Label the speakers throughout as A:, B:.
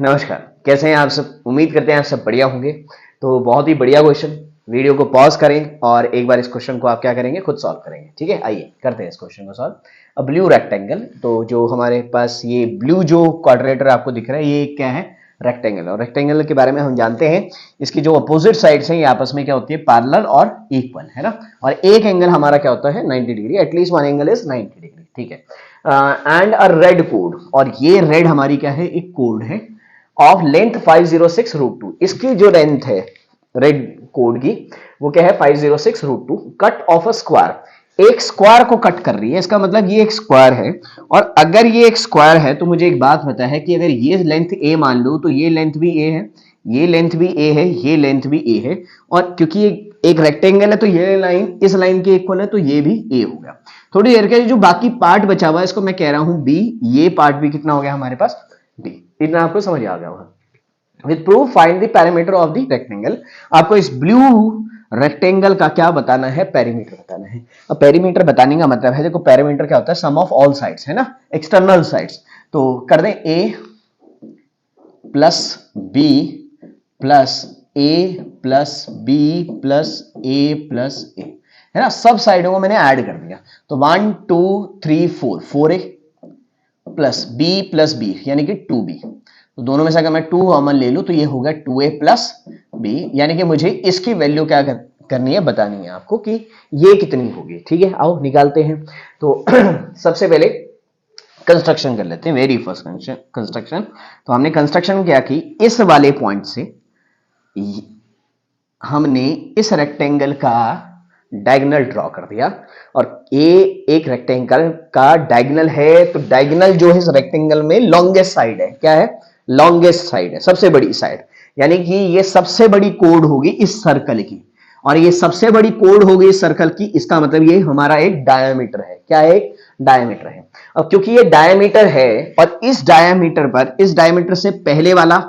A: नमस्कार। कैसे हैं आप सब? उम्मीद करते हैं आप सब बढ़िया होंगे। तो बहुत ही बढ़िया क्वेश्चन। वीडियो को पॉज करें और एक बार इस क्वेश्चन को आप क्या करेंगे, खुद सॉल्व करेंगे। ठीक है, आइए करते हैं इस क्वेश्चन को सॉल्व। अ ब्लू रेक्टेंगल, तो जो हमारे पास ये ब्लू जो क्वाड्रेटर आपको दिख रहा है, ये क्या है? रेक्टेंगल। और रेक्टेंगल के बारे में हम जानते हैं, इसकी जो अपोजिट साइड्स हैं ये आपस में क्या होती है? पैरेलल और इक्वल, है ना। और एक एंगल हमारा क्या होता है? 90 degree. At least one angle is 90 degree. ठीक है। एंड अ रेड कोड, और ये रेड हमारी क्या है? एक कोड है ऑफ लेंथ 506√2। इसकी जो लेंथ है रेड कोड की, वो क्या है? 506√2। कट ऑफ अ स्क्वायर, एक स्क्वायर को कट कर रही है। इसका मतलब ये एक स्क्वायर है, और अगर ये एक स्क्वायर है तो मुझे एक बात पता है कि अगर ये लेंथ ए मान लो तो ये लेंथ भी ए है, ये लेंथ भी ए है, ये लेंथ भी ए है। और क्योंकि ये एक रेक्टेंगल है तो ये लाइन इस लाइन के इक्वल है, तो ये भी ए हो गया। थोड़ी देर के जो बाकी पार्ट बचा हुआ है इसको मैं कह रहा हूं बी। ये पार्ट भी कितना हो गया हमारे पास? डी। इतना आपको समझ आ गया होगा। With proof find the perimeter of the rectangle. आपको इस ब्लू रेक्टेंगल का क्या बताना है? पेरीमीटर बताना है। अब पेरीमीटर बताने का मतलब है, देखो पेरीमीटर क्या होता है? सम ऑफ ऑल साइड्स, है ना, एक्सटर्नल साइड्स। तो कर दें ए प्लस बी प्लस ए प्लस बी प्लस ए प्लस ए, है ना। सब साइडों को मैंने ऐड कर दिया। तो 1 2 3 4, 4a प्लस बी यानी कि 2b। तो दोनों में से अगर मैं 2 कॉमन ले लूं तो ये होगा 2a प्लस बी, यानी कि मुझे इसकी वैल्यू क्या करनी है? बतानी है आपको कि ये कितनी होगी। ठीक है, आओ निकालते हैं। तो सबसे पहले कंस्ट्रक्शन कर लेते हैं। Very first construction. तो हमने कंस्ट्रक्शन क्या की? इस वाले पॉइंट से हमने इस रेक्टेंगल का डायगोनल ड्रॉ कर दिया। और ए एक रेक्टेंगल का डायगोनल है, तो डायगोनल जो है इस रेक्टेंगल में लॉन्गेस्ट साइड है। क्या है? लॉन्गेस्ट साइड है, सबसे बड़ी साइड। यानी कि ये सबसे बड़ी कोड होगी इस सर्कल की, और ये सबसे बड़ी कोड होगी इस सर्कल की। इसका मतलब ये हमारा एक डायमीटर है। क्या है? एक डायमीटर है। अब क्योंकि ये डायमीटर है, और इस डायमीटर पर, इस डायमीटर से पहले वाला,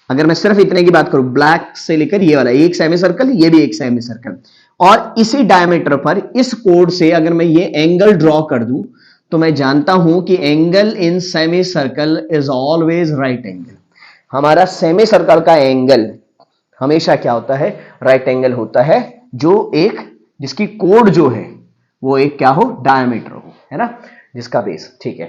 A: अगर मैं सिर्फ इतने की बात करूं, ब्लैक से लेकर ये वाला, ये एक सेमी सर्कल, ये भी एक सेमी सर्कल, और इसी डायमीटर पर इस कोड से अगर मैं ये एंगल ड्रॉ कर दूं, तो मैं जानता हूं कि angle in semi circle is always right angle. हमारा सेमी सर्कल का एंगल हमेशा क्या होता है? राइट एंगल होता है, जो एक जिसकी कोड जो है वो एक क्या हो? डायमीटर हो, है ना, जिसका बेस। ठीक है,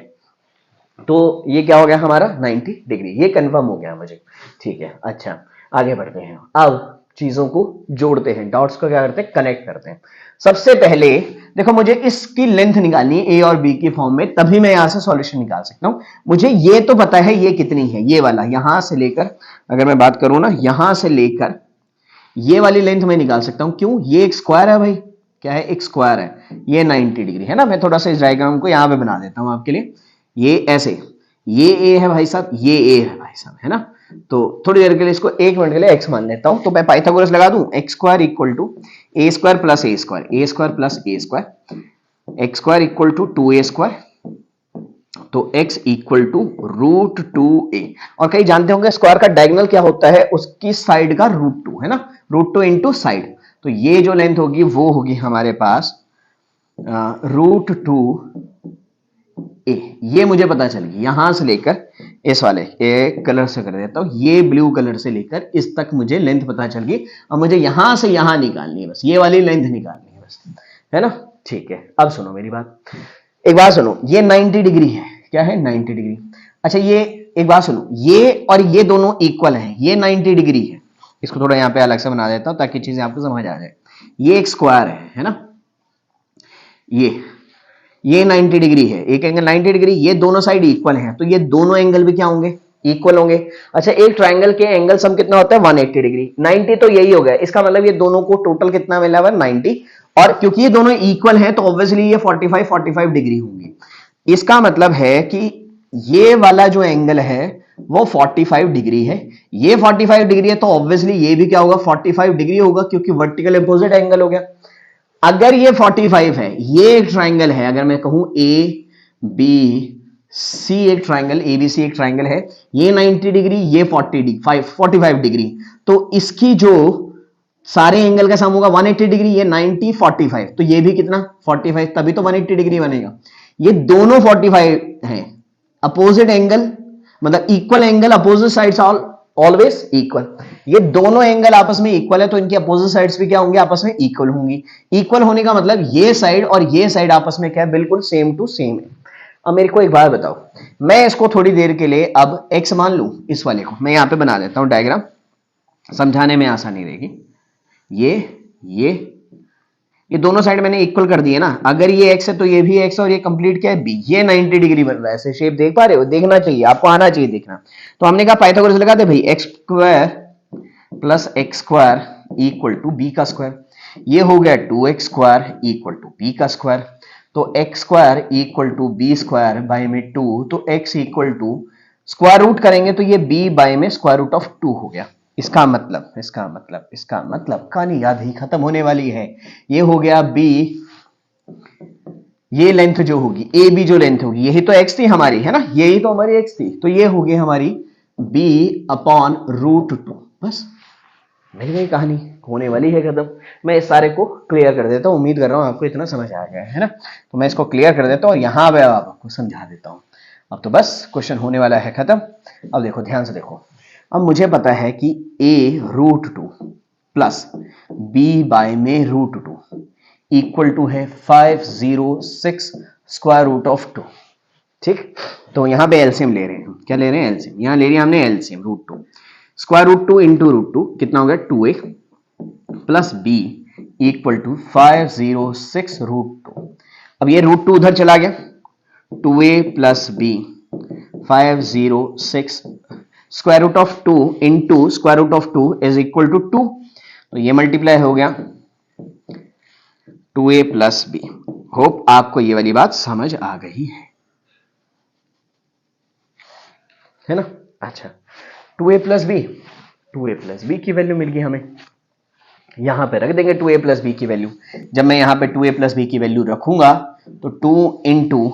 A: तो ये क्या हो गया हमारा? 90 डिग्री। ये कंफर्म हो गया मुझे। ठीक है, अच्छा आगे बढ़ते हैं। अब चीजों को जोड़ते हैं, डॉट्स को क्या करते हैं? कनेक्ट करते हैं। सबसे पहले देखो, मुझे इसकी लेंथ निकालनी है ए और बी की फॉर्म में, तभी मैं यहां से सॉल्यूशन निकाल सकता हूं। मुझे ये तो पता है ये कितनी है, ये वाला यहां से लेकर, अगर मैं बात करूं ना, यहां से लेकर ये वाली लेंथ मैं निकाल सकता हूं। क्यों? ये एक स्क्वायर है भाई। क्या है? एक स्क्वायर है। ये 90 डिग्री है ना। मैं थोड़ा सा इस डायग्राम को यहां पे बना देता हूं आपके लिए। ये ऐसे, ये ए है भाई साहब, ये ए है भाई साहब, है ना। तो थोड़ी देर के लिए इसको 1 मिनट के लिए एक्स मान लेता हूं। तो मैं पाइथागोरस लगा दूं, x square equal to A square plus A square, A square plus A square, x square equal to 2a square, तो x इक्वल टू √2a। और कई जानते होंगे स्क्वायर का डायगोनल क्या होता है? उसकी साइड का √2, है ना, √2 इंटू साइड। तो ये जो लेंथ होगी वो होगी हमारे पास √2a। ये मुझे पता चल गई। यहां से लेकर इस वाले एक कलर से कर देता हूं, ये ब्लू कलर से लेकर इस तक मुझे लेंथ पता चल गई। अब मुझे यहां से यहां निकालनी है, बस ये वाली लेंथ निकालनी है बस, है ना। ठीक है, अब सुनो मेरी बात। एक बात सुनो, ये 90 डिग्री है। क्या है? 90 डिग्री। अच्छा, ये एक बात सुनो, ये और ये दोनों इक्वल हैं, ये 90 डिग्री है। इसको थोड़ा यहां पे अलग से बना देता हूं ताकि चीजें आपको समझ आ जाए। ये एक स्क्वायर है ना। ये 90 डिग्री है, एक एंगल 90 डिग्री, ये दोनों साइड इक्वल हैं, तो ये दोनों एंगल भी क्या होंगे? इक्वल होंगे। अच्छा, एक ट्रायंगल के एंगल सम कितना होता है? 180 डिग्री। 90 तो यही हो गया, इसका मतलब ये दोनों को टोटल कितना मिला हुआ? 90। और क्योंकि ये दोनों इक्वल हैं तो ऑब्वियसली ये 45 डिग्री होंगे। इसका मतलब है कि ये वाला जो एंगल है वो 45 डिग्री है, ये 45 डिग्री है, तो ऑब्वियसली ये भी क्या होगा? 45 डिग्री होगा, क्योंकि वर्टिकल अपोजिट एंगल हो गया। अगर ये 45 है, ये एक ट्राइंगल है, अगर मैं कहूं ए बी सी एक ट्राइंगल, ए बी सी एक ट्राइंगल है, ये 90 डिग्री, ये 45 डिग्री, तो इसकी जो सारे एंगल का सम होगा 180 डिग्री, ये 90 45, तो ये भी कितना? 45, तभी तो 180 डिग्री बनेगा। ये दोनों 45 हैं, अपोजिट एंगल मतलब equal angle opposite sides are always equal. ये दोनों एंगल आपस में इक्वल है तो इनकी अपोजिट साइड्स भी क्या होंगे, आपस में इक्वल होंगी। इक्वल होने का मतलब ये साइड और ये साइड आपस में क्या है, बिल्कुल सेम टू सेम है। अब मेरे को एक बात बताओ, मैं इसको थोड़ी देर के लिए अब x मान लूं, इस वाले को मैं यहां पे बना देता हूं डायग्राम, समझाने में आसानी रहेगी। ये दोनों साइड मैंने इक्वल कर दिए ना, अगर ये x है तो ये भी x है और ये कंप्लीट क्या है b, ये 90 डिग्री बन रहा है। ऐसे शेप देख पा रहे हो, देखना चाहिए आपको, आना चाहिए देखना। तो हमने कहा पाइथागोरस लगा दे भाई, x square plus x square equal to b का स्क्वायर, ये हो गया 2x square equal to b का स्क्वायर। तो x square equal to b square by में 2, तो x equal to square root करेंगे तो ये b बाय में स्क्वायर रूट ऑफ 2 हो गया। इसका मतलब कहानी याद ही खत्म होने वाली है। ये हो गया b, ये लेंथ जो होगी ए बी, जो लेंथ होगी, यही तो x थी हमारी, है ना, यही तो हमारी x थी, तो ये होगी हमारी b अपॉन रूट 2। बस मेरी गई कहानी होने वाली है खत्म। मैं इस सारे को क्लियर कर देता हूं, उम्मीद कर रहा हूं आपको इतना समझ आ गया है ना। तो मैं इसको क्लियर कर देता हूं और यहां पे आपको समझा देता हूं। अब तो बस क्वेश्चन होने वाला है खत्म। अब देखो, ध्यान से देखो, अब मुझे पता है कि a root 2 plus b by में रूट 2 इक्वल टू है 506 स्क्वायर रूट ऑफ 2। ठीक, तो यहां पे एलसीएम ले रहे हैं, क्या ले रहे हैं, एलसीएम। यहां ले लिया हमने LCM, root 2 square root 2 into root 2 कितना हो गया, 2a plus b equal to 506 root 2। अब ये रूट 2 उधर चला गया, 2a plus b 506 square root of 2 into square root of 2 is equal to 2, तो ये मल्टीप्लाई हो गया 2a प्लस b। होप आपको ये वाली बात समझ आ गई है ना। अच्छा, 2a प्लस बी की वैल्यू मिल गई हमें, यहां पे रख देंगे 2a प्लस बी की वैल्यू। जब मैं यहां पे 2a प्लस बी की वैल्यू रखूंगा तो 2 इंटू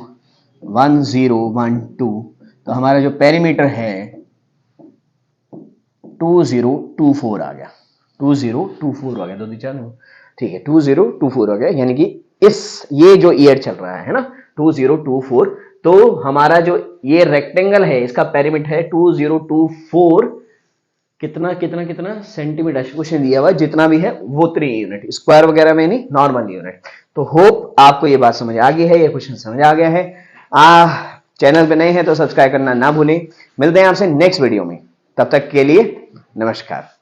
A: 1012, तो हमारा जो पेरीमीटर है 2024 आ गया, 2024 आ गया, 2 2 4 ठीक है, 2024 आ गया। यानी कि ये जो ईयर चल रहा है ना 2024, तो हमारा जो ये रेक्टेंगल है इसका पेरीमीटर है 2024 कितना सेंटीमीटर, क्वेश्चन दिया हुआ जितना भी है वो 3 यूनिट, स्क्वायर वगैरह में नहीं, नॉर्मल यूनिट। तो होप आपको ये बात समझ आ गई है, ये क्वेश्चन समझ आ गया है। चैनल पे नए हैं तो सब्सक्राइब करना ना भूलें। मिलते हैं आपसे नेक्स्ट वीडियो में, तब तक के लिए नमस्कार।